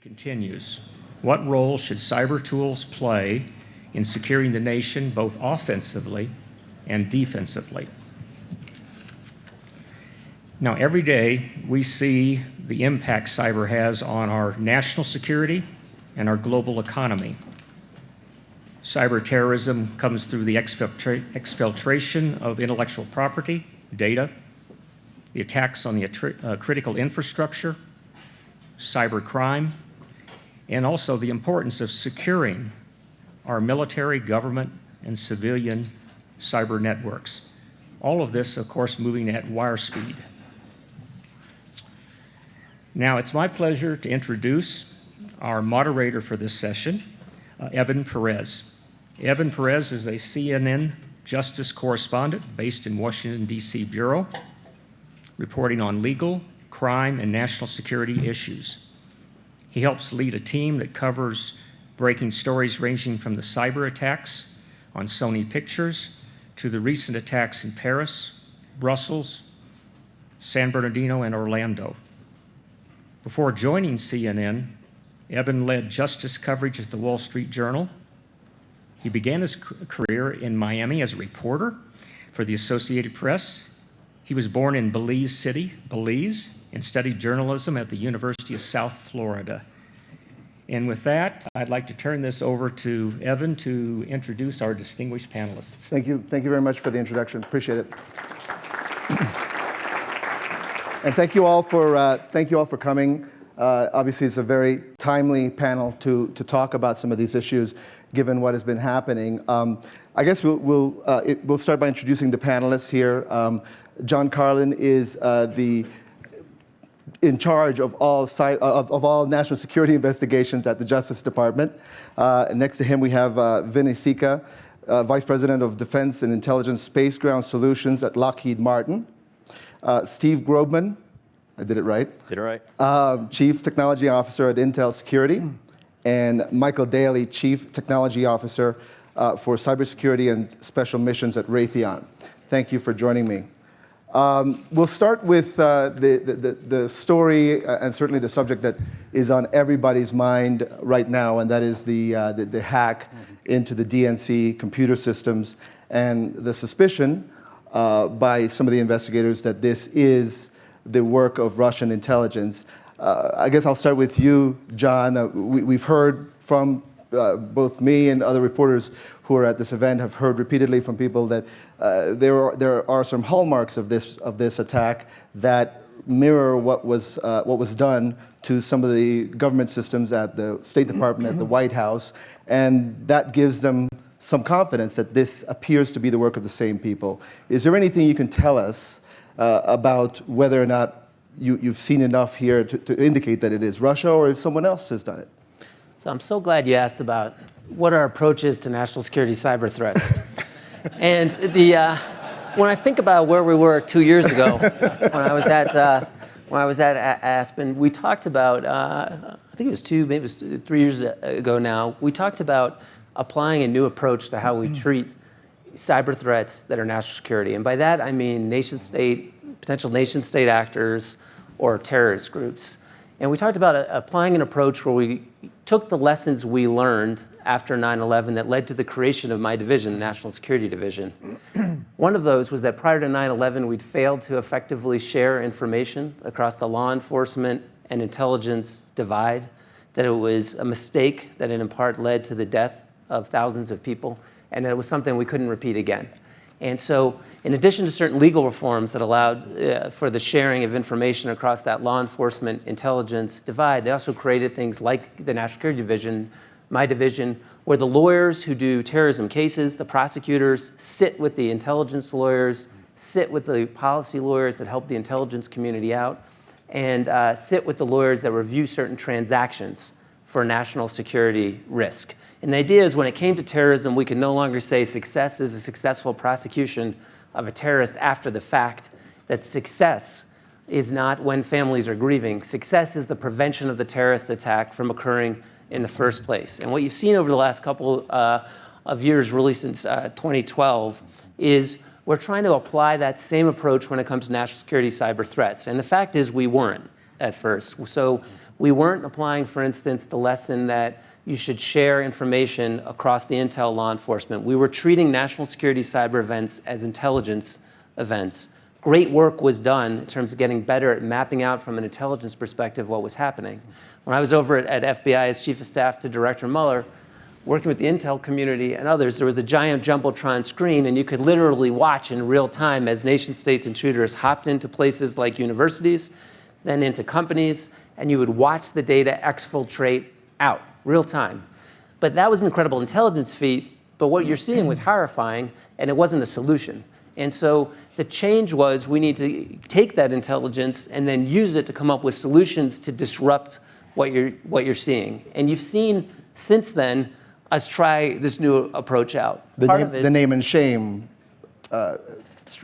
Continues. What role should cyber tools play in securing the nation both offensively and defensively? Now, every day we see the impact cyber has on our national security and our global economy. Cyber terrorism comes through the exfiltration of intellectual property, data, the attacks on the critical infrastructure, cyber crime, and also the importance of securing our military, government, and civilian cyber networks. All of this, of course, moving at wire speed. Now, it's my pleasure to introduce our moderator for this session, Evan Perez. Evan Perez is a CNN justice correspondent based in Washington, D.C. Bureau, reporting on legal, crime, and national security issues. He helps lead a team that covers breaking stories ranging from the cyber attacks on Sony Pictures to the recent attacks in Paris, Brussels, San Bernardino, and Orlando. Before joining CNN, Evan led justice coverage at the Wall Street Journal. He began his career in Miami as a reporter for the Associated Press. He was born in Belize City, Belize, and studied journalism at the University of South Florida. And with that, I'd like to turn this over to Evan to introduce our distinguished panelists. Thank you very much for the introduction. Appreciate it. And thank you all for coming. Obviously, it's a very timely panel to talk about some of these issues, given what has been happening. I guess we'll start by introducing the panelists here. John Carlin is in charge of all national security investigations at the Justice Department. Next to him, we have Vinny Sica, Vice President of Defense and Intelligence Space Ground Solutions at Lockheed Martin. Steve Grobman, I did it right. Did it right. Chief Technology Officer at Intel Security. And Michael Daly, Chief Technology Officer for Cybersecurity and Special Missions at Raytheon. Thank you for joining me. We'll start with the story and certainly the subject that is on everybody's mind right now, and that is the hack into the DNC computer systems and the suspicion by some of the investigators that this is the work of Russian intelligence. I guess I'll start with you, John. We've heard from both me and other reporters who are at this event have heard repeatedly from people that there are some hallmarks of this attack that mirror what was done to some of the government systems at the State Department, at the White House, and that gives them some confidence that this appears to be the work of the same people. Is there anything you can tell us about whether or not you've seen enough here to indicate that it is Russia or if someone else has done it? So I'm so glad you asked about what our approach is to national security cyber threats. And when I think about where we were 2 years ago, when I was at Aspen, we talked about, I think it was 3 years ago now, we talked about applying a new approach to how we treat cyber threats that are national security. And by that, I mean potential nation-state actors or terrorist groups. And we talked about applying an approach where we took the lessons we learned after 9/11 that led to the creation of my division, the National Security Division. One of those was that prior to 9/11, we'd failed to effectively share information across the law enforcement and intelligence divide, that it was a mistake that in part led to the death of thousands of people, and that it was something we couldn't repeat again. And so, in addition to certain legal reforms that allowed for the sharing of information across that law enforcement intelligence divide, they also created things like the National Security Division, my division, where the lawyers who do terrorism cases, the prosecutors, sit with the intelligence lawyers, sit with the policy lawyers that help the intelligence community out, and sit with the lawyers that review certain transactions for national security risk. And the idea is when it came to terrorism, we could no longer say success is a successful prosecution of a terrorist after the fact, that success is not when families are grieving. Success is the prevention of the terrorist attack from occurring in the first place. And what you've seen over the last couple of years, really since 2012, is we're trying to apply that same approach when it comes to national security cyber threats. And the fact is we weren't at first. So We weren't applying, for instance, the lesson that you should share information across the intel law enforcement. We were treating national security cyber events as intelligence events. Great work was done in terms of getting better at mapping out from an intelligence perspective what was happening. When I was over at FBI as Chief of Staff to Director Mueller, working with the intel community and others, there was a giant Jumbotron screen, and you could literally watch in real time as nation states intruders hopped into places like universities, then into companies, and you would watch the data exfiltrate out, real time. But that was an incredible intelligence feat, but what you're seeing was horrifying, and it wasn't a solution. And so the change was we need to take that intelligence and then use it to come up with solutions to disrupt what you're seeing. And you've seen since then us try this new approach out. The name and shame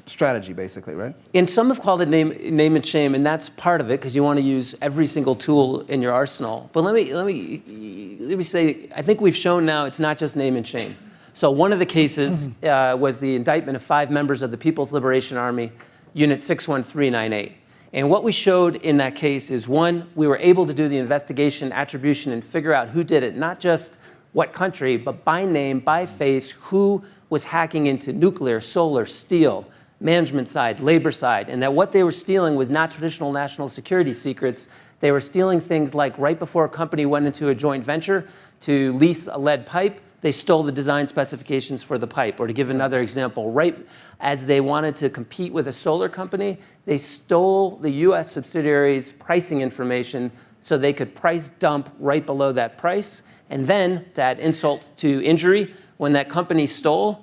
strategy, basically, right? And some have called it name and shame, and that's part of it because you want to use every single tool in your arsenal. But let me say, I think we've shown now it's not just name and shame. So one of the cases was the indictment of 5 members of the People's Liberation Army, Unit 61398. And what we showed in that case is, one, we were able to do the investigation, attribution, and figure out who did it, not just what country, but by name, by face, who was hacking into nuclear, solar, steel, management side, labor side, and that what they were stealing was not traditional national security secrets. They were stealing things like right before a company went into a joint venture to lease a lead pipe, they stole the design specifications for the pipe. Or to give another example, right as they wanted to compete with a solar company, they stole the US subsidiary's pricing information so they could price dump right below that price. And then, to add insult to injury, when that company sued,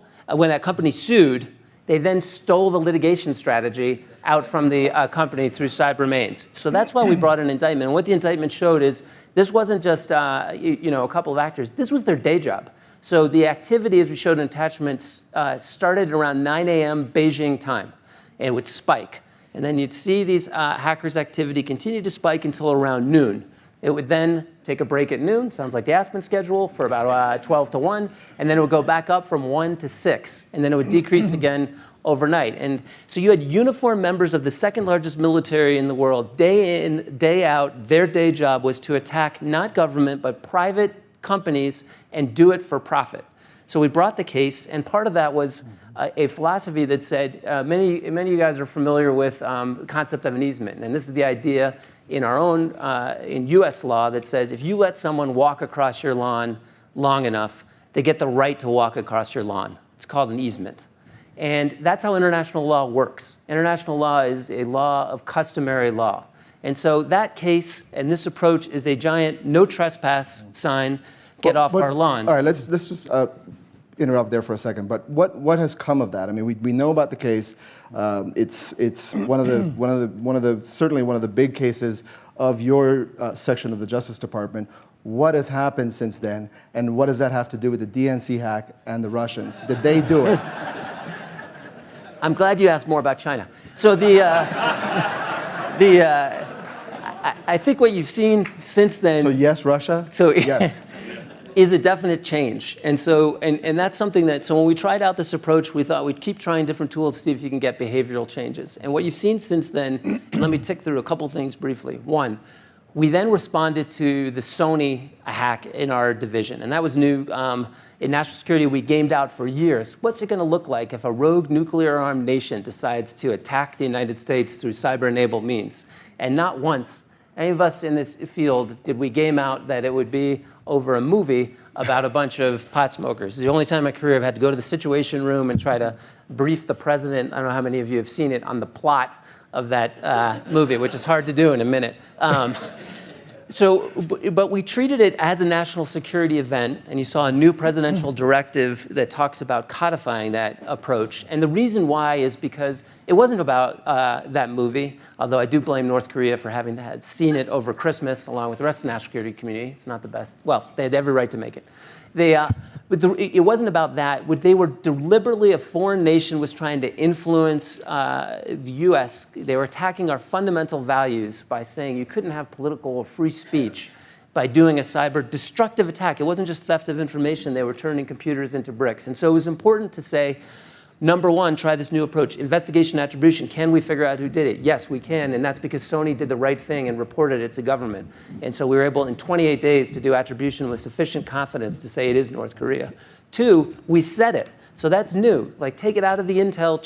they then stole the litigation strategy out from the company through cyber-mains. So that's why we brought an indictment. And what the indictment showed is this wasn't just a couple of actors. This was their day job. So the activity, as we showed in attachments, started around 9 a.m. Beijing time. And it would spike. And then you'd see these hackers' activity continue to spike until around noon. It would then take a break at noon, sounds like the Aspen schedule, for about 12 to 1, and then it would go back up from 1 to 6, and then it would decrease again overnight. And so you had uniformed members of the second largest military in the world, day in, day out. Their day job was to attack not government, but private companies and do it for profit. So we brought the case, and part of that was a philosophy that said, many of you guys are familiar with the concept of an easement, and this is the idea in our own, in US law that says if you let someone walk across your lawn long enough, they get the right to walk across your lawn. It's called an easement. And that's how international law works. International law is a law of customary law. And so that case and this approach is a giant no trespass sign, get off our lawn. All right, let's just interrupt there for a second. But what has come of that? I mean, we know about the case. It's certainly one of the big cases of your section of the Justice Department. What has happened since then, and what does that have to do with the DNC hack and the Russians? Did they do it? I'm glad you asked more about China. So I think what you've seen since then. So yes, Russia. So yes. Is a definite change. And so, and that's something that, so when we tried out this approach, we thought we'd keep trying different tools to see if you can get behavioral changes. And what you've seen since then, let me tick through a couple things briefly. One, we then responded to the Sony hack in our division. And that was new. In national security, we gamed out for years. What's it going to look like if a rogue nuclear-armed nation decides to attack the United States through cyber-enabled means? And not once, any of us in this field, did we game out that it would be over a movie about a bunch of pot smokers. It's the only time in my career I've had to go to the Situation Room and try to brief the president, I don't know how many of you have seen it, on the plot of that movie, which is hard to do in a minute. But we treated it as a national security event, and you saw a new presidential directive that talks about codifying that approach. And the reason why is because it wasn't about that movie, although I do blame North Korea for having to have seen it over Christmas along with the rest of the national security community. It's not the best. Well, they had every right to make it. But it wasn't about that. They were deliberately, a foreign nation was trying to influence the US. They were attacking our fundamental values by saying you couldn't have political or free speech by doing a cyber destructive attack. It wasn't just theft of information. They were turning computers into bricks. And so it was important to say, Number one, try this new approach. Investigation attribution. Can we figure out who did it? Yes, we can. And that's because Sony did the right thing and reported it to government. And so we were able in 28 days to do attribution with sufficient confidence to say it is North Korea. Two, we said it. So that's new. Like, take it out of the Intel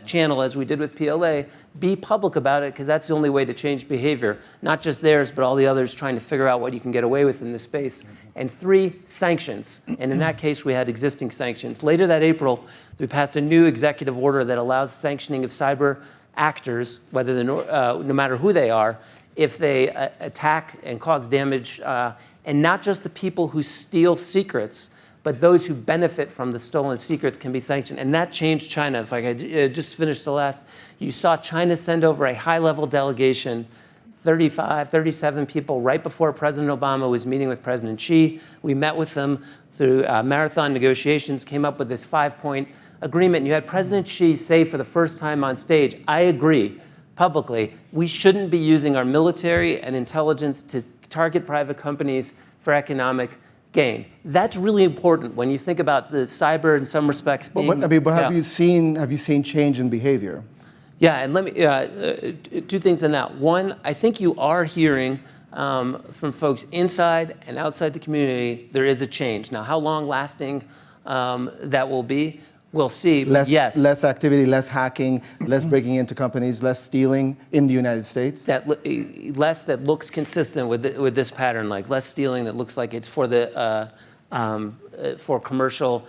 channel, as we did with PLA. Be public about it, because that's the only way to change behavior. Not just theirs, but all the others trying to figure out what you can get away with in this space. And three, sanctions. And in that case, we had existing sanctions. Later that April, we passed a new executive order that allows sanctioning of cyber actors, whether no matter who they are, if they attack and cause damage, and not just the people who steal secrets, but those who benefit from the stolen secrets can be sanctioned. And that changed China. If I could just finish the last, you saw China send over a high-level delegation, 35, 37 people, right before President Obama was meeting with President Xi. We met with them through marathon negotiations, came up with this 5-point agreement. And you had President Xi say for the first time on stage, I agree, publicly, we shouldn't be using our military and intelligence to target private companies for economic gain. That's really important when you think about the cyber in some respects being. But have you seen change in behavior? Yeah, and let me two things on that. One, I think you are hearing from folks inside and outside the community there is a change. Now, how long lasting that will be, we'll see. Yes, less activity, less hacking, less breaking into companies, less stealing in the United States. Less that looks consistent with this pattern, like less stealing that looks like it's for the for commercial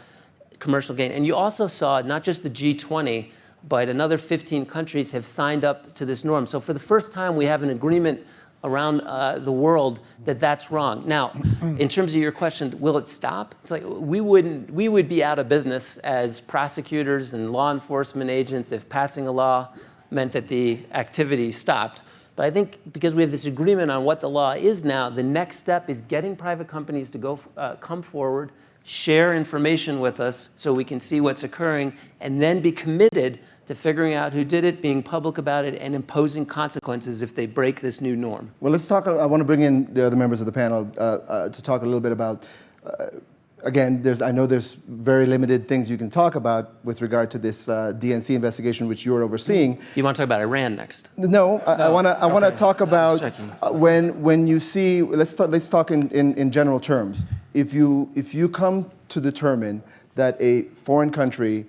gain. And you also saw not just the G20, but another 15 countries have signed up to this norm. So for the first time, we have an agreement around the world that that's wrong. Now, in terms of your question, will it stop? It's like we would be out of business as prosecutors and law enforcement agents if passing a law meant that the activity stopped. But I think because we have this agreement on what the law is now, the next step is getting private companies to come forward, share information with us so we can see what's occurring, and then be committed to figuring out who did it, being public about it, and imposing consequences if they break this new norm. Well, let's talk. I want to bring in the other members of the panel to talk a little bit about. Again, I know there's very limited things you can talk about with regard to this DNC investigation, which you're overseeing. You want to talk about Iran next? No, I want to talk about when you see. Let's talk in general terms. If you come to determine that a foreign country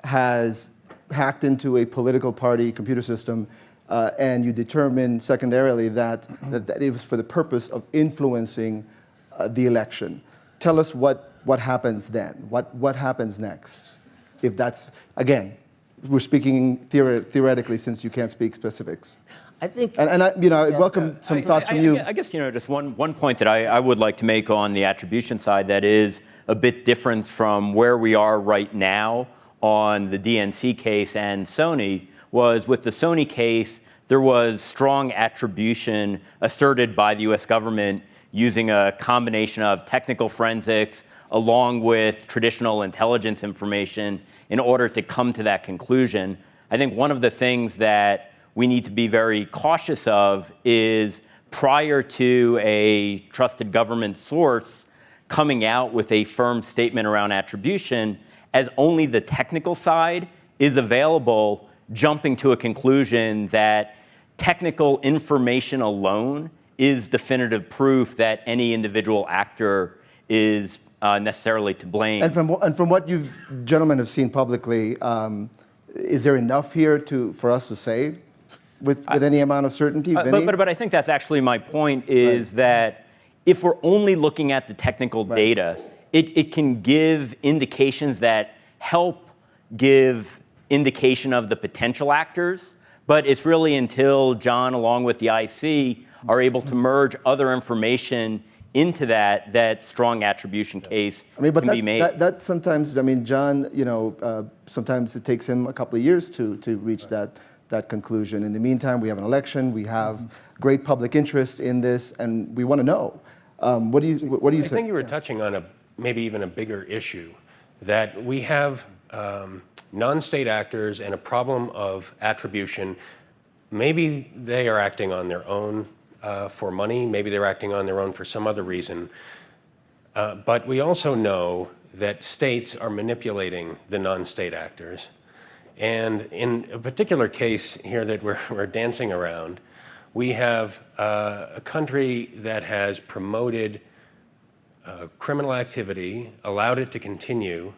has hacked into a political party computer system, and you determine secondarily that it was for the purpose of influencing the election. Tell us what happens then. What happens next? If that's, again, we're speaking theoretically since you can't speak specifics. I think, and I'd welcome some thoughts from you. I guess just one point that I would like to make on the attribution side that is a bit different from where we are right now on the DNC case and Sony was with the Sony case, there was strong attribution asserted by the US government using a combination of technical forensics along with traditional intelligence information in order to come to that conclusion. I think one of the things that we need to be very cautious of is prior to a trusted government source coming out with a firm statement around attribution, as only the technical side is available, jumping to a conclusion that technical information alone is definitive proof that any individual actor is necessarily to blame. And from what you gentlemen have seen publicly, is there enough here for us to say with any amount of certainty? Vinny? But I think that's actually my point is that if we're only looking at the technical data, it can give indications that help give indication of the potential actors, but it's really until John, along with the IC, are able to merge other information into that strong attribution case can be made. That sometimes, John, sometimes it takes him a couple of years to reach that conclusion. In the meantime, we have an election, we have great public interest in this, and we want to know. What do you say? I think you were touching on maybe even a bigger issue, that we have non-state actors and a problem of attribution. Maybe they are acting on their own for money, maybe they're acting on their own for some other reason. But we also know that states are manipulating the non-state actors. And in a particular case here that we're dancing around, we have a country that has promoted criminal activity, allowed it to continue,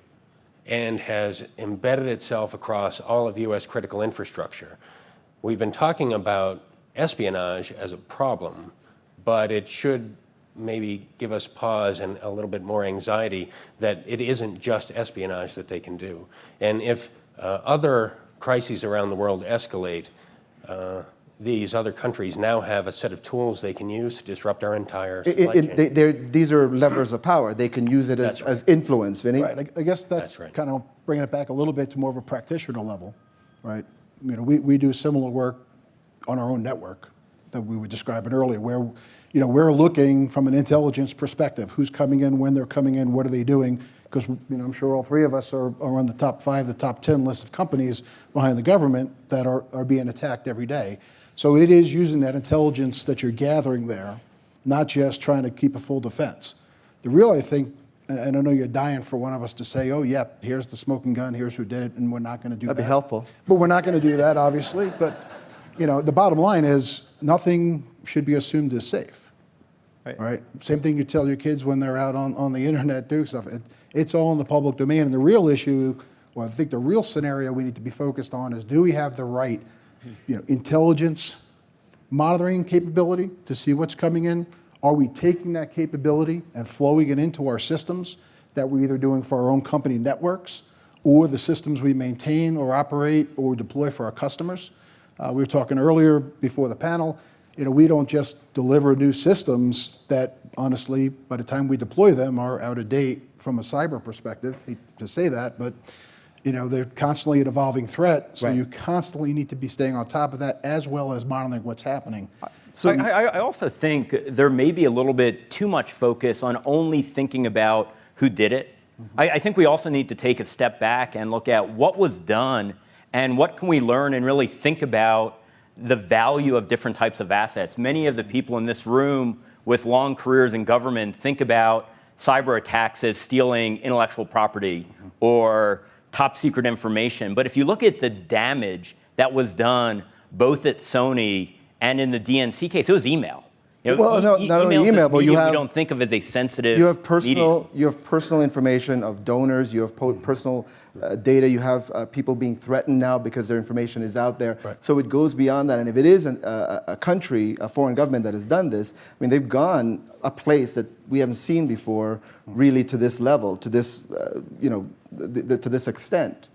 and has embedded itself across all of U.S. critical infrastructure. We've been talking about espionage as a problem, but it should maybe give us pause and a little bit more anxiety that it isn't just espionage that they can do. And if other crises around the world escalate, these other countries now have a set of tools they can use to disrupt our entire supply chain. These are levers of power. They can use it as influence, Vinny. Right. I guess that's right. kind of bringing it back a little bit to more of a practitioner level, right? We do similar work on our own network that we were describing earlier, where we're looking from an intelligence perspective, who's coming in, when they're coming in, what are they doing? Because I'm sure all three of us are on the top 5, the top 10 list of companies behind the government that are being attacked every day. So it is using that intelligence that you're gathering there, not just trying to keep a full defense. The real, I think, and I know you're dying for one of us to say, oh, yeah, here's the smoking gun, here's who did it, and we're not going to do that. That'd be helpful. But we're not going to do that, obviously. But, the bottom line is nothing should be assumed as safe. Right? Same thing you tell your kids when they're out on the internet doing stuff. It's all in the public domain. And the real issue, or I think the real scenario we need to be focused on is, do we have the right intelligence monitoring capability to see what's coming in? Are we taking that capability and flowing it into our systems that we're either doing for our own company networks or the systems we maintain or operate or deploy for our customers? We were talking earlier before the panel, we don't just deliver new systems that honestly, by the time we deploy them, are out of date from a cyber perspective. Hate to say that, but they're constantly an evolving threat, so you constantly need to be staying on top of that as well as monitoring what's happening. So I also think there may be a little bit too much focus on only thinking about who did it. I think we also need to take a step back and look at what was done and what can we learn and really think about the value of different types of assets. Many of the people in this room with long careers in government think about cyber attacks as stealing intellectual property or top secret information. But if you look at the damage that was done both at Sony and in the DNC case, it was email. Well, not only email, but you don't think of as a sensitive personal. medium. You have personal information of donors. You have personal data. You have people being threatened now because their information is out there. Right. So it goes beyond that. And if it is a country, a foreign government that has done this, they've gone a place that we haven't seen before, really, to this level, to this, to this extent.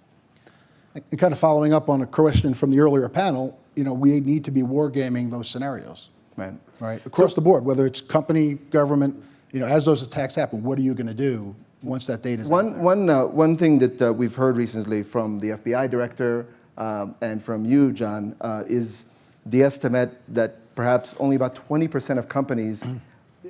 And kind of following up on a question from the earlier panel, we need to be wargaming those scenarios. Right. Across the board, whether it's company, government, as those attacks happen, what are you going to do once that data is out there? One thing that we've heard recently from the FBI director and from you, John, is the estimate that perhaps only about 20% of companies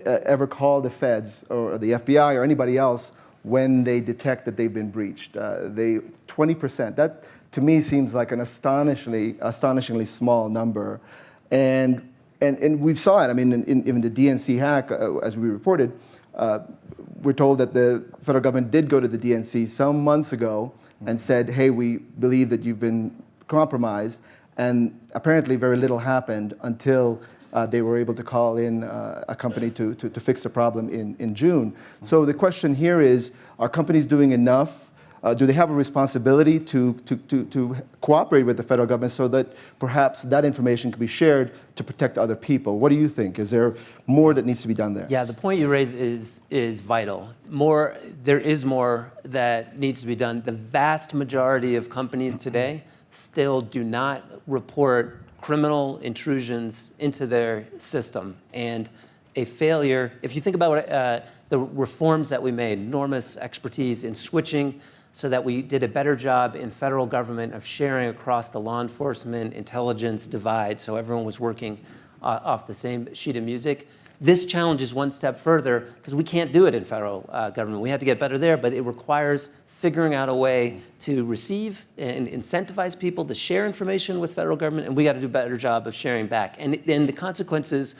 ever call the feds or the FBI or anybody else when they detect that they've been breached. 20%. That, to me, seems like an astonishingly small number. And we saw it. In the DNC hack, as we reported, we're told that the federal government did go to the DNC some months ago and said, hey, we believe that you've been compromised. And apparently very little happened until they were able to call in a company to fix the problem in June. So the question here is, are companies doing enough? Do they have a responsibility to cooperate with the federal government so that perhaps that information can be shared to protect other people? What do you think? Is there more that needs to be done there? Yeah, the point you raise is vital. There is more that needs to be done. The vast majority of companies today still do not report criminal intrusions into their system. And a failure, if you think about the reforms that we made, enormous expertise in switching so that we did a better job in federal government of sharing across the law enforcement intelligence divide, so everyone was working off the same sheet of music. This challenge is one step further because we can't do it in federal government. We have to get better there, but it requires figuring out a way to receive and incentivize people to share information with federal government, and we got to do a better job of sharing back. And then the consequences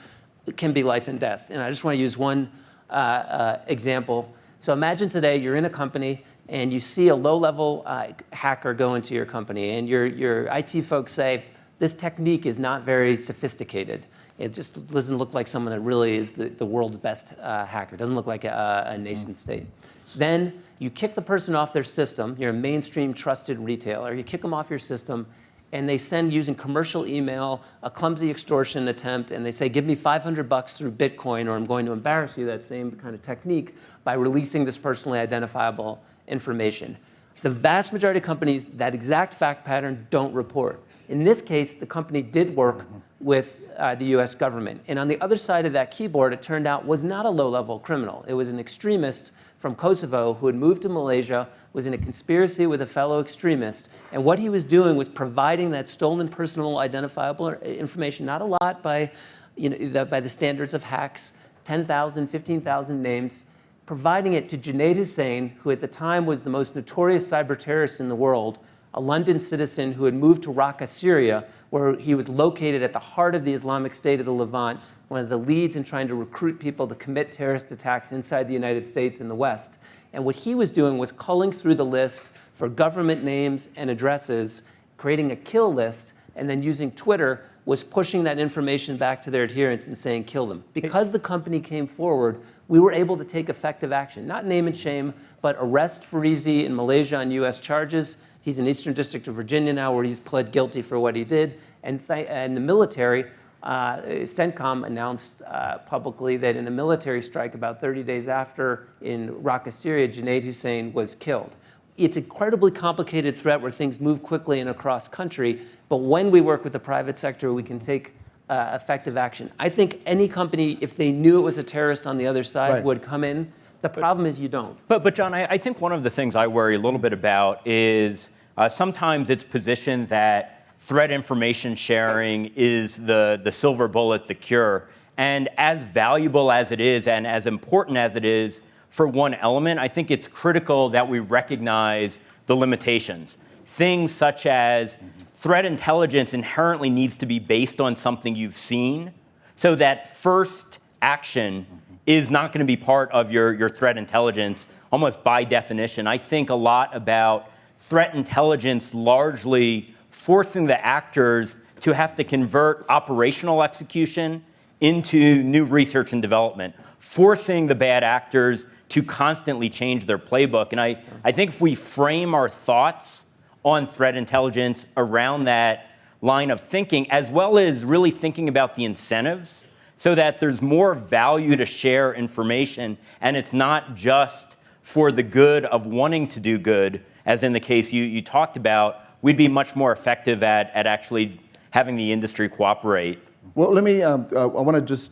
can be life and death. And I just want to use one example. So imagine today you're in a company and you see a low-level hacker go into your company, and your IT folks say, this technique is not very sophisticated. It just doesn't look like someone that really is the world's best hacker. It doesn't look like a nation state. Then you kick the person off their system. You're a mainstream trusted retailer. You kick them off your system, and they send, using commercial email, a clumsy extortion attempt, and they say, give me $500 through Bitcoin, or I'm going to embarrass you, that same kind of technique, by releasing this personally identifiable information. The vast majority of companies, that exact fact pattern don't report. In this case, the company did work with the US government. And on the other side of that keyboard, it turned out, was not a low-level criminal. It was an extremist from Kosovo who had moved to Malaysia, was in a conspiracy with a fellow extremist. And what he was doing was providing that stolen personal identifiable information, not a lot by, by the standards of hacks, 10,000, 15,000 names, providing it to Junaid Hussain, who at the time was the most notorious cyber terrorist in the world, a London citizen who had moved to Raqqa, Syria, where he was located at the heart of the Islamic State of the Levant, one of the leads in trying to recruit people to commit terrorist attacks inside the United States and the West. And what he was doing was culling through the list for government names and addresses, creating a kill list, and then using Twitter, was pushing that information back to their adherents and saying, kill them. Because the company came forward, we were able to take effective action, not name and shame, but arrest Farizi in Malaysia on US charges. He's in Eastern District of Virginia now, where he's pled guilty for what he did. And the military, CENTCOM announced publicly that in a military strike about 30 days after in Raqqa, Syria, Junaid Hussain was killed. It's an incredibly complicated threat where things move quickly and across country, but when we work with the private sector, we can take effective action. I think any company, if they knew it was a terrorist on the other side, would come in. The problem is you don't. But John, I think one of the things I worry a little bit about is sometimes it's positioned that threat information sharing is the silver bullet, the cure. And as valuable as it is and as important as it is for one element, I think it's critical that we recognize the limitations. Things such as threat intelligence inherently needs to be based on something you've seen, so that first action is not going to be part of your threat intelligence almost by definition. I think a lot about threat intelligence largely forcing the actors to have to convert operational execution into new research and development, forcing the bad actors to constantly change their playbook. And I think if we frame our thoughts on threat intelligence around that line of thinking, as well as really thinking about the incentives, so that there's more value to share information, and it's not just for the good of wanting to do good, as in the case you talked about, we'd be much more effective at actually having the industry cooperate. Well, let me, I want to just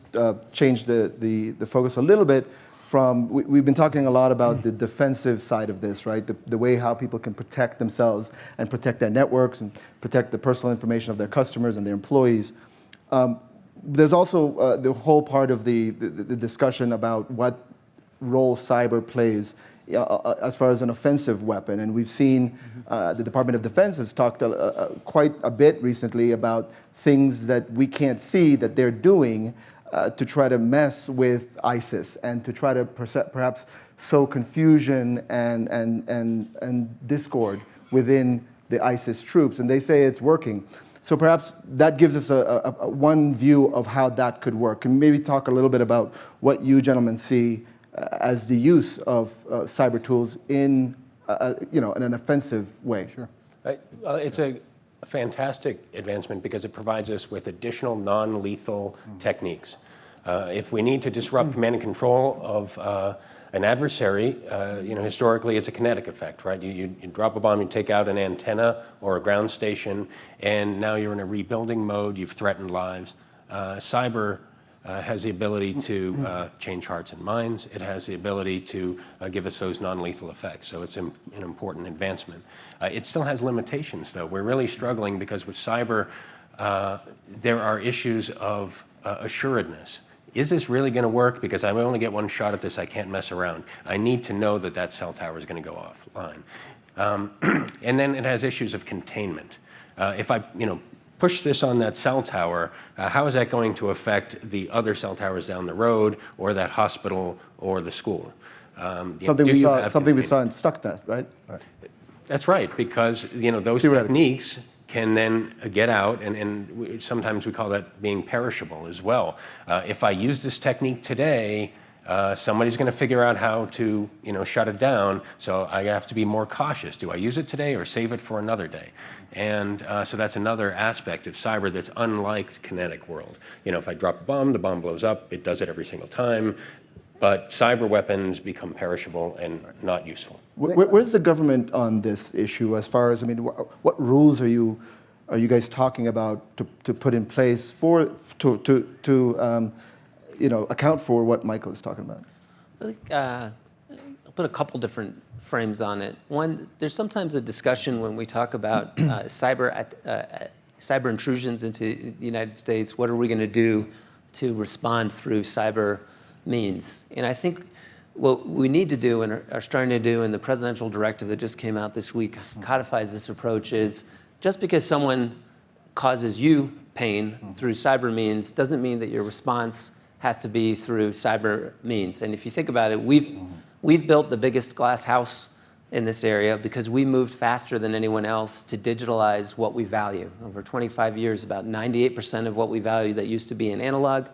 change the focus a little bit from, we've been talking a lot about the defensive side of this, right? The way how people can protect themselves and protect their networks and protect the personal information of their customers and their employees. There's also the whole part of the discussion about what role cyber plays as far as an offensive weapon. And we've seen the Department of Defense has talked quite a bit recently about things that we can't see that they're doing to try to mess with ISIS and to try to perhaps sow confusion and discord within the ISIS troops. And they say it's working. So perhaps that gives us a one view of how that could work. Can maybe talk a little bit about what you gentlemen see as the use of cyber tools in, in an offensive way? Sure. It's a fantastic advancement because it provides us with additional non-lethal techniques. If we need to disrupt command and control of an adversary, historically it's a kinetic effect, right? You drop a bomb, you take out an antenna or a ground station, and now you're in a rebuilding mode, you've threatened lives. Cyber has the ability to change hearts and minds. It has the ability to give us those non-lethal effects, so it's an important advancement. It still has limitations, though. We're really struggling because with cyber, there are issues of assuredness. Is this really going to work? Because I only get one shot at this, I can't mess around. I need to know that that cell tower is going to go offline. And then it has issues of containment. If I push this on that cell tower, how is that going to affect the other cell towers down the road or that hospital or the school? Something we saw in Stuxnet, right? That's right, because those techniques can then get out, and sometimes we call that being perishable as well. If I use this technique today, somebody's going to figure out how to shut it down, so I have to be more cautious. Do I use it today or save it for another day? And so that's another aspect of cyber that's unlike the kinetic world. If I drop a bomb, the bomb blows up. It does it every single time. But cyber weapons become perishable and not useful. Where's the government on this issue? As far as what rules are you guys talking about to put in place to account for what Michael is talking about? I think I'll put a couple different frames on it. One, there's sometimes a discussion when we talk about cyber intrusions into the United States. What are we going to do to respond through cyber means? And I think what we need to do and are starting to do, and the presidential directive that just came out this week codifies this approach, is just because someone causes you pain through cyber means doesn't mean that your response has to be through cyber means. And if you think about it, we've built the biggest glass house in this area because we moved faster than anyone else to digitalize what we value. Over 25 years, about 98% of what we value that used to be in analog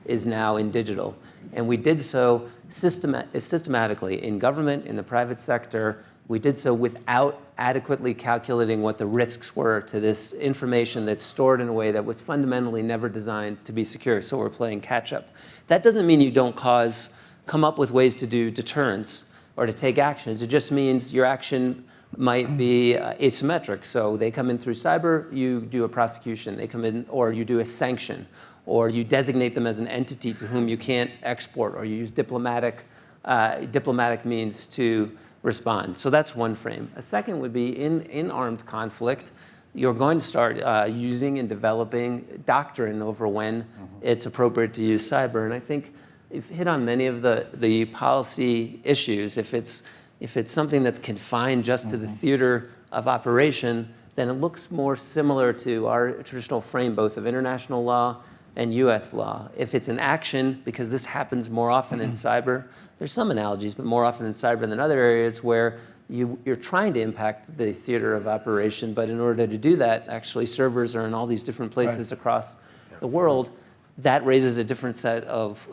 is now in digital. And we did so systematically in government, in the private sector. We did so without adequately calculating what the risks were to this information that's stored in a way that was fundamentally never designed to be secure. So we're playing catch up. That doesn't mean you don't come up with ways to do deterrence or to take actions. It just means your action might be asymmetric. So they come in through cyber, you do a prosecution. They come in, or you do a sanction, or you designate them as an entity to whom you can't export, or you use diplomatic means to respond. So that's one frame. A second would be in armed conflict, you're going to start using and developing doctrine over when it's appropriate to use cyber. And I think you've hit on many of the policy issues. If it's something that's confined just to the theater of operation, then it looks more similar to our traditional frame, both of international law and US law. If it's an action, because this happens more often in cyber, there's some analogies, but more often in cyber than other areas where you're trying to impact the theater of operation, but in order to do that, actually servers are in all these different places across the world. That raises a different set of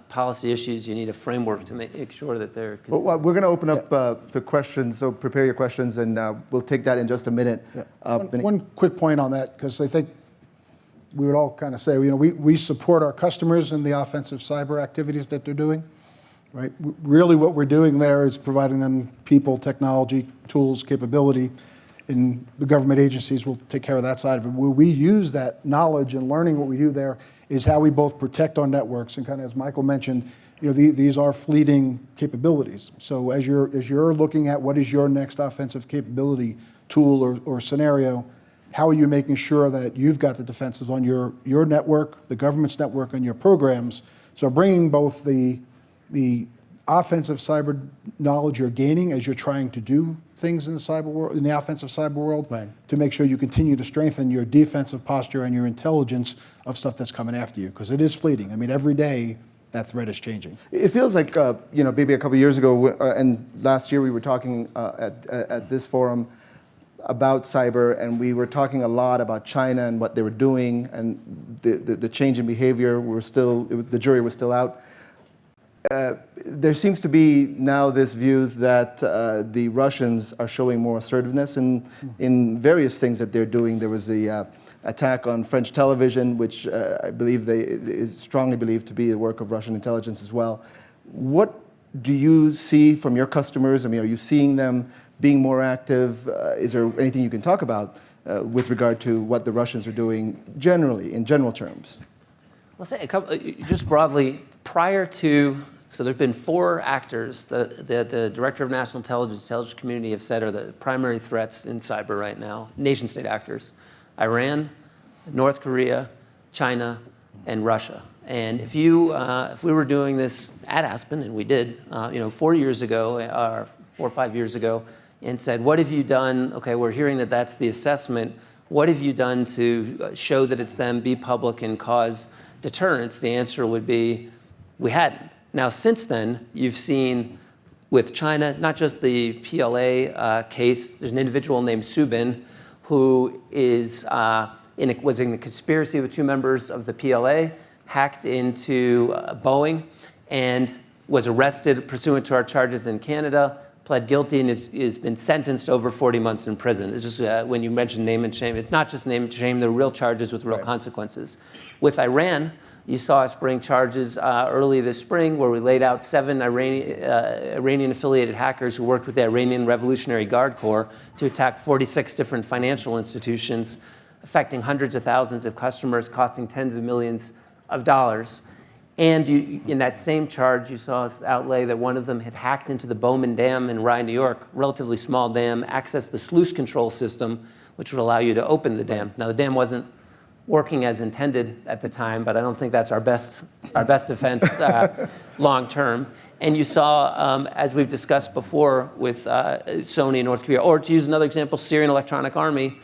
policy issues. You need a framework to make sure that they're considered. Well, we're going to open up the questions, so prepare your questions, and we'll take that in just a minute. One quick point on that, because I think we would all kind of say, we support our customers in the offensive cyber activities that they're doing, right? Really what we're doing there is providing them people, technology, tools, capability, and the government agencies will take care of that side of it. Where we use that knowledge and learning what we do there is how we both protect our networks, and kind of as Michael mentioned, these are fleeting capabilities. So as you're looking at what is your next offensive capability, tool or scenario, how are you making sure that you've got the defenses on your network, the government's network, and your programs? So bringing both the offensive cyber knowledge you're gaining as you're trying to do things in the cyber world, in the offensive cyber world, to make sure you continue to strengthen your defensive posture and your intelligence of stuff that's coming after you, because it is fleeting. I mean, every day that threat is changing. It feels like maybe a couple of years ago, and last year we were talking at this forum about cyber, and we were talking a lot about China and what they were doing, and the change in behavior. The jury was still out. There seems to be now this view that the Russians are showing more assertiveness in various things that they're doing. There was the attack on French television, which I believe is strongly believed to be the work of Russian intelligence as well. What do you see from your customers? I mean, are you seeing them being more active? Is there anything you can talk about with regard to what the Russians are doing generally, in general terms? I'll say a couple, just broadly, prior to, so there's been 4 actors that the Director of National Intelligence Community have said are the primary threats in cyber right now, nation-state actors: Iran, North Korea, China, and Russia. And if we were doing this at Aspen, and we did, 4 years ago, or 4 or 5 years ago, and said, what have you done? Okay, we're hearing that that's the assessment. What have you done to show that it's them, be public, and cause deterrence? The answer would be, we hadn't. Now, since then, you've seen with China, not just the PLA case. There's an individual named Subin who was in a conspiracy with 2 members of the PLA, hacked into Boeing, and was arrested pursuant to our charges in Canada, pled guilty, and has been sentenced to over 40 months in prison. It's just when you mention name and shame, it's not just name and shame, they're real charges with real consequences. With Iran, you saw us bring charges early this spring where we laid out 7 Iranian-affiliated hackers who worked with the Iranian Revolutionary Guard Corps to attack 46 different financial institutions, affecting hundreds of thousands of customers, costing tens of millions of dollars. And in that same charge, you saw us outlay that one of them had hacked into the Bowman Dam in Rye, New York, relatively small dam, accessed the sluice control system, which would allow you to open the dam. Now, the dam wasn't working as intended at the time, but I don't think that's our best defense long term. And you saw, as we've discussed before with Sony in North Korea, or to use another example, Syrian Electronic Army,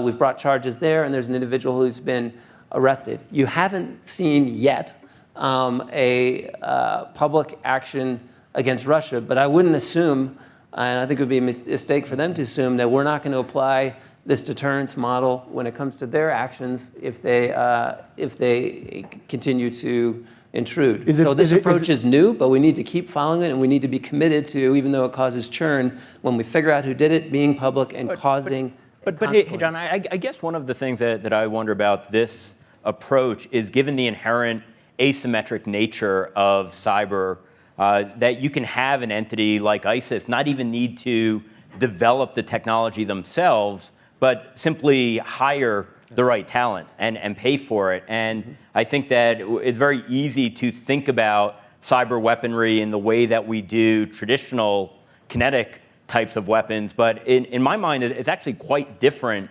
we've brought charges there, and there's an individual who's been arrested. You haven't seen yet a public action against Russia, but I wouldn't assume, and I think it would be a mistake for them to assume, that we're not going to apply this deterrence model when it comes to their actions if they continue to intrude. This approach is new, but we need to keep following it, and we need to be committed to, even though it causes churn, when we figure out who did it, being public and causing But hey, John, I guess one of the things that I wonder about this approach is, given the inherent asymmetric nature of cyber, that you can have an entity like ISIS not even need to develop the technology themselves, but simply hire the right talent and pay for it. And I think that it's very easy to think about cyber weaponry in the way that we do traditional kinetic types of weapons, but in my mind, it's actually quite different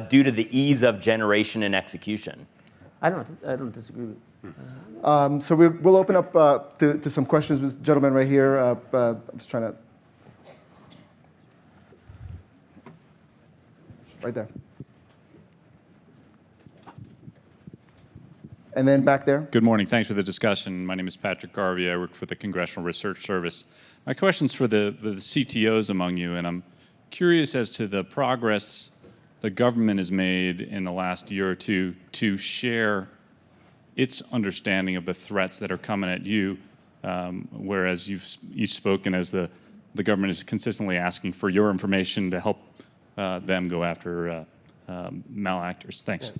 due to the ease of generation and execution. I don't disagree with So we'll open up to some questions with the gentleman right here. I'm just trying to... Right there. And then back there. Good morning. Thanks for the discussion. My name is Patrick Garvey. I work for the Congressional Research Service. My question's for the CTOs among you, and I'm curious as to the progress the government has made in the last year or two to share its understanding of the threats that are coming at you, whereas you've each spoken as the government is consistently asking for your information to help them go after malactors. Thanks.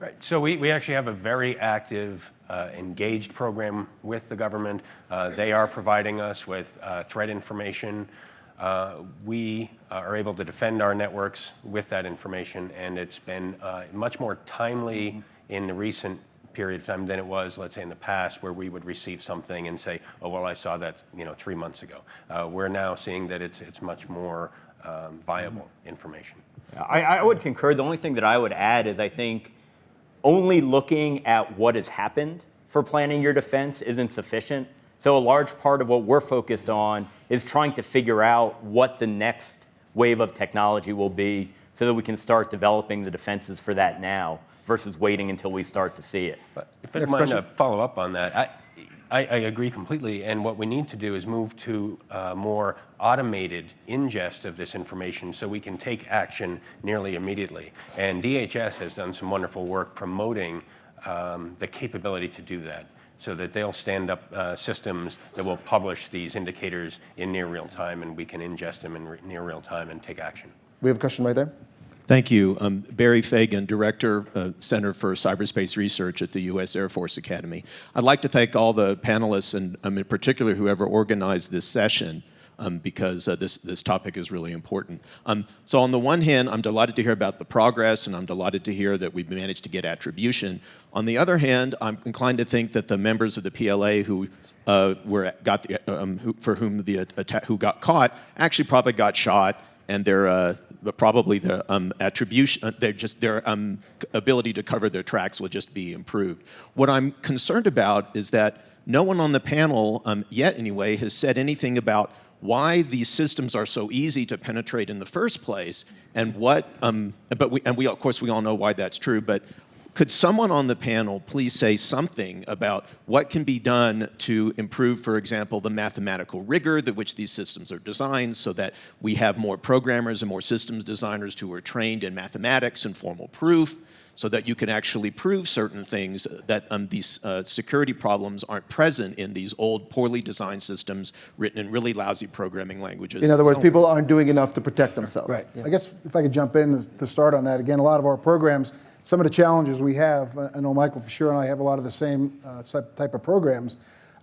Right. So we actually have a very active, engaged program with the government. They are providing us with threat information. We are able to defend our networks with that information, and it's been much more timely in the recent period of time than it was, let's say, in the past, where we would receive something and say, "Oh, well, I saw that 3 months ago." We're now seeing that it's much more viable information. I would concur. The only thing that I would add is I think only looking at what has happened for planning your defense isn't sufficient. So a large part of what we're focused on is trying to figure out what the next wave of technology will be so that we can start developing the defenses for that now versus waiting until we start to see it. But if I don't mind to follow up on that, I agree completely, and what we need to do is move to more automated ingest of this information so we can take action nearly immediately. And DHS has done some wonderful work promoting the capability to do that, so that they'll stand up systems that will publish these indicators in near real time, and we can ingest them in near real time and take action. We have a question right there. Thank you. Barry Fagan, Director, Center for Cyberspace Research at the U.S. Air Force Academy. I'd like to thank all the panelists, and in particular whoever organized this session, because this topic is really important. So on the one hand, I'm delighted to hear about the progress, and I'm delighted to hear that we've managed to get attribution. On the other hand, I'm inclined to think that the members of the PLA who got caught actually probably got shot, and they're probably the attribution, their ability to cover their tracks will just be improved. What I'm concerned about is that no one on the panel, yet anyway, has said anything about why these systems are so easy to penetrate in the first place, and what. Of course we all know why that's true. But Could someone on the panel please say something about what can be done to improve, for example, the mathematical rigor with which these systems are designed so that we have more programmers and more systems designers who are trained in mathematics and formal proof, so that you can actually prove certain things, that these security problems aren't present in these old, poorly designed systems written in really lousy programming languages. In other words, people aren't doing enough to protect themselves. Right. I guess if I could jump in to start on that, again, a lot of our programs, some of the challenges we have, I know Michael for sure and I have a lot of the same type of programs.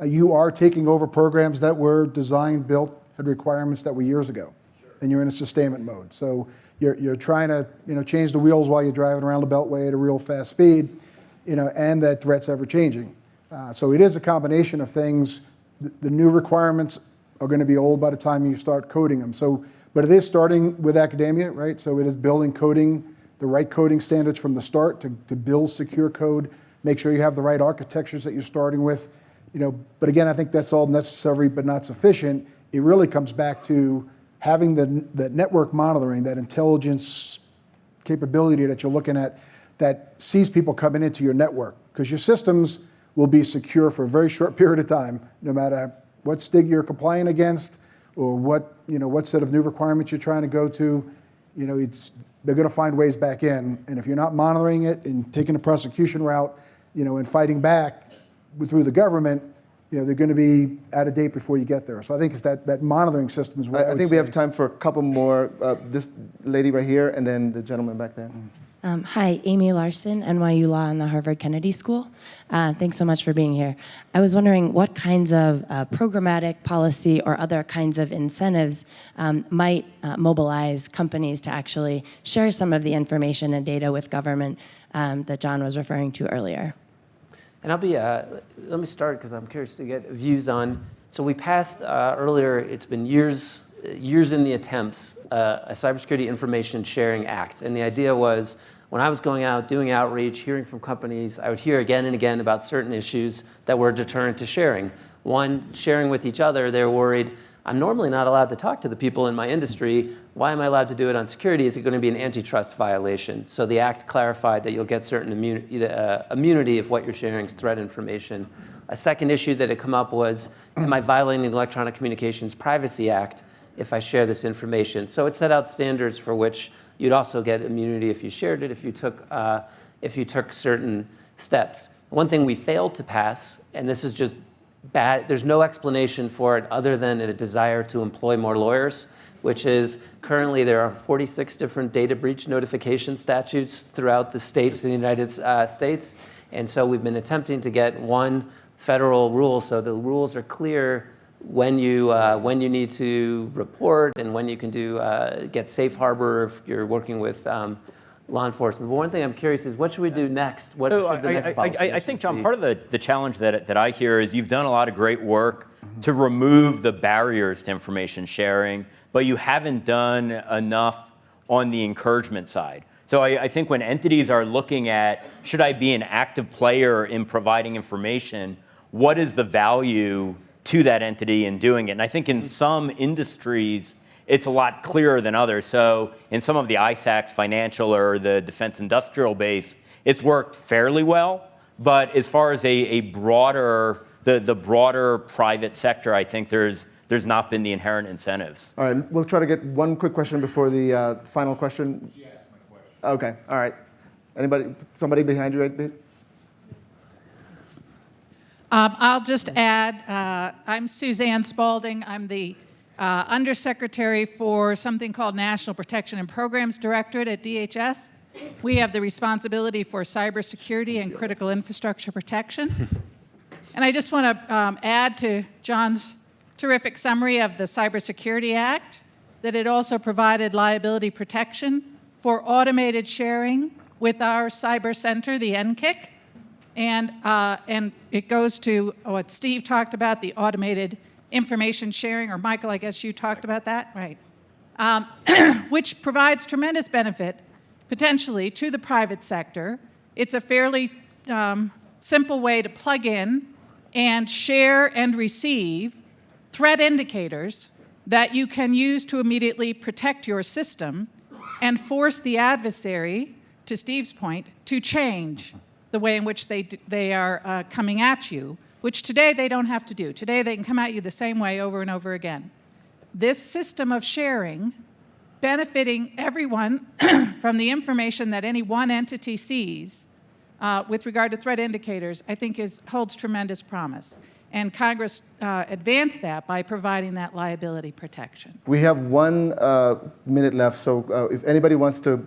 You are taking over programs that were designed, built, had requirements that were years ago, and you're in a sustainment mode. So you're trying to change the wheels while you're driving around the beltway at a real fast speed, and that threat's ever changing. So it is a combination of things. The new requirements are going to be old by the time you start coding them. So, but it is starting with academia, right? So it is building coding, the right coding standards from the start to build secure code, make sure you have the right architectures that you're starting with. But again, I think that's all necessary but not sufficient. It really comes back to having the network monitoring, that intelligence capability that you're looking at that sees people coming into your network. Because your systems will be secure for a very short period of time, no matter what STIG you're complying against or what set of new requirements you're trying to go to. They're going to find ways back in. And if you're not monitoring it and taking the prosecution route, and fighting back through the government, they're going to be out of date before you get there. So I think it's that monitoring system is what I think we have time for a couple more. This lady right here, and then the gentleman back there. Hi, Amy Larson, NYU Law and the Harvard Kennedy School. Thanks so much for being here. I was wondering what kinds of programmatic policy or other kinds of incentives might mobilize companies to actually share some of the information and data with government that John was referring to earlier. And I'll be, let me start because I'm curious to get views on, so we passed earlier, it's been years in the attempts, a Cybersecurity Information Sharing Act. And the idea was, when I was going out, doing outreach, hearing from companies, I would hear again and again about certain issues that were a deterrent to sharing. One, sharing with each other, they're worried, I'm normally not allowed to talk to the people in my industry. Why am I allowed to do it on security? Is it going to be an antitrust violation? So the act clarified that you'll get certain immunity if what you're sharing is threat information. A second issue that had come up was, am I violating the Electronic Communications Privacy Act if I share this information? So it set out standards for which you'd also get immunity if you shared it, if you took certain steps. One thing we failed to pass, and this is just bad, there's no explanation for it other than a desire to employ more lawyers, which is currently there are 46 different data breach notification statutes throughout the states of the United States. And so we've been attempting to get one federal rule so the rules are clear when you need to report and when you can get safe harbor if you're working with law enforcement. But one thing I'm curious is, what should we do next? What should the next policy I think, John, be? part of the challenge that I hear is you've done a lot of great work to remove the barriers to information sharing, but you haven't done enough on the encouragement side. So I think when entities are looking at, should I be an active player in providing information, what is the value to that entity in doing it? And I think in some industries, it's a lot clearer than others. So in some of the ISACs, financial or the defense industrial base, it's worked fairly well. But as far as the broader private sector, I think there's not been the inherent incentives. All right, we'll try to get one quick question before the final question. She asked my question. Okay, all right. Somebody behind you, right? I'll just add, I'm Suzanne Spalding. I'm the Undersecretary for something called National Protection and Programs Directorate at DHS. We have the responsibility for cybersecurity and critical infrastructure protection. And I just want to add to John's terrific summary of the Cybersecurity Act, that it also provided liability protection for automated sharing with our cyber center, the NCIC. And it goes to what Steve talked about, the automated information sharing, or Michael, I guess you talked about that, right? Which provides tremendous benefit, potentially, to the private sector. It's a fairly simple way to plug in and share and receive threat indicators that you can use to immediately protect your system and force the adversary to Steve's point, to change the way in which they are coming at you, which today they don't have to do. Today they can come at you the same way over and over again. This system of sharing, benefiting everyone from the information that any one entity sees with regard to threat indicators, I think holds tremendous promise. And Congress advanced that by providing that liability protection. We have 1 minute left, so if anybody wants to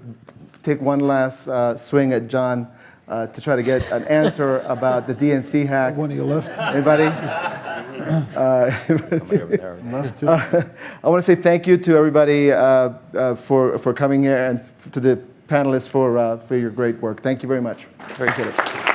take one last swing at John to try to get an answer about the DNC hack. One of you left. Anybody? Left too. I want to say thank you to everybody for coming here and to the panelists for your great work. Thank you very much. Appreciate it.